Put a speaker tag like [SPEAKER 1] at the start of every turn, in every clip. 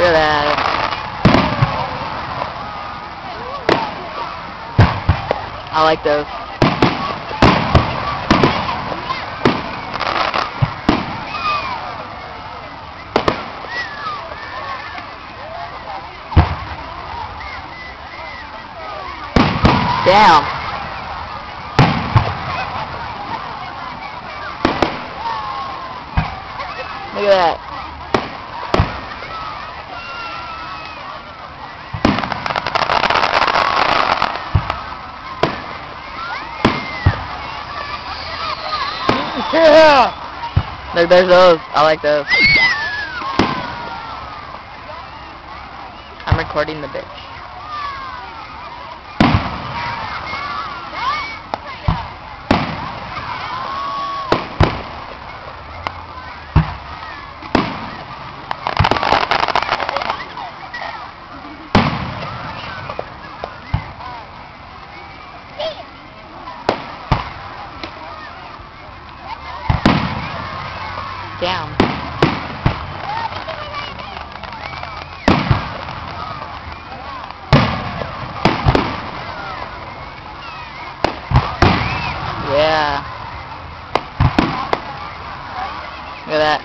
[SPEAKER 1] Look at that. I like those. Damn. Look at that.
[SPEAKER 2] Yeah.
[SPEAKER 1] Look, there's those. I like those. I'm recording the bitch. Down. Yeah. Look at that.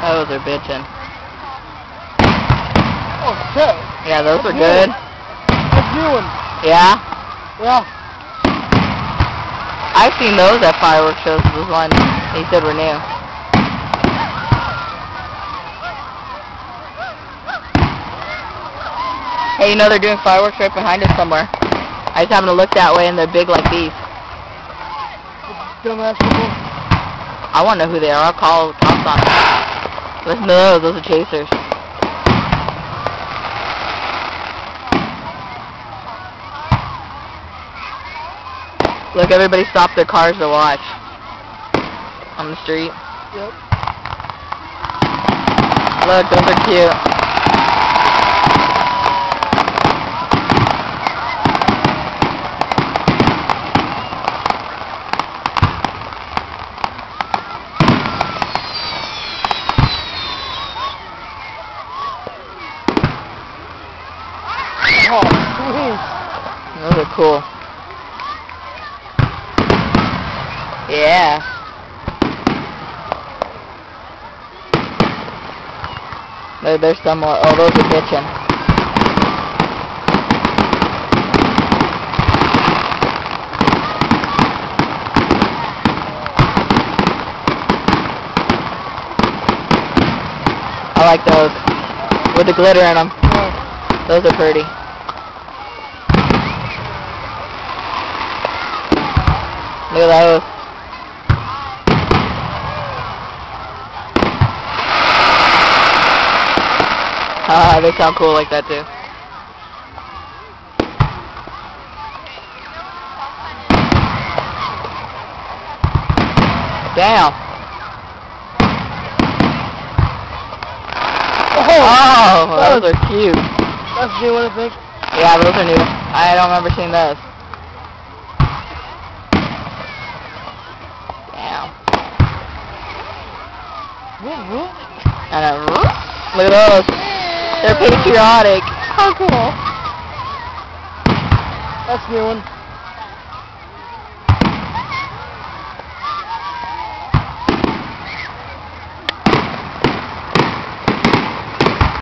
[SPEAKER 1] Those are bitchin'.
[SPEAKER 2] Oh, shit.
[SPEAKER 1] Yeah, those are good.
[SPEAKER 2] That's new one.
[SPEAKER 1] Yeah?
[SPEAKER 2] Yeah.
[SPEAKER 1] I've seen those at fireworks shows. This one they said were new. Hey, you know they're doing fireworks right behind us somewhere. I just happened to look that way and they're big like these.
[SPEAKER 2] Dumbass people.
[SPEAKER 1] I want to know who they are. I'll call cops on them. Listen to those. Those are chasers. Look, everybody stopped their cars to watch. On the street.
[SPEAKER 2] Yep.
[SPEAKER 1] Look, those are cute.
[SPEAKER 2] Oh,
[SPEAKER 1] those are cool. Yeah. There's some more. Oh, those are bitchin'. I like those. With the glitter in them.
[SPEAKER 2] yeah.
[SPEAKER 1] Those are pretty. Look at those. They sound cool like that too. Damn. Oh, those are cute.
[SPEAKER 2] That's new one, I think.
[SPEAKER 1] Yeah, those are new. I don't remember seeing those. Damn. I know. Look at those. They're patriotic. How cool.
[SPEAKER 2] That's new one.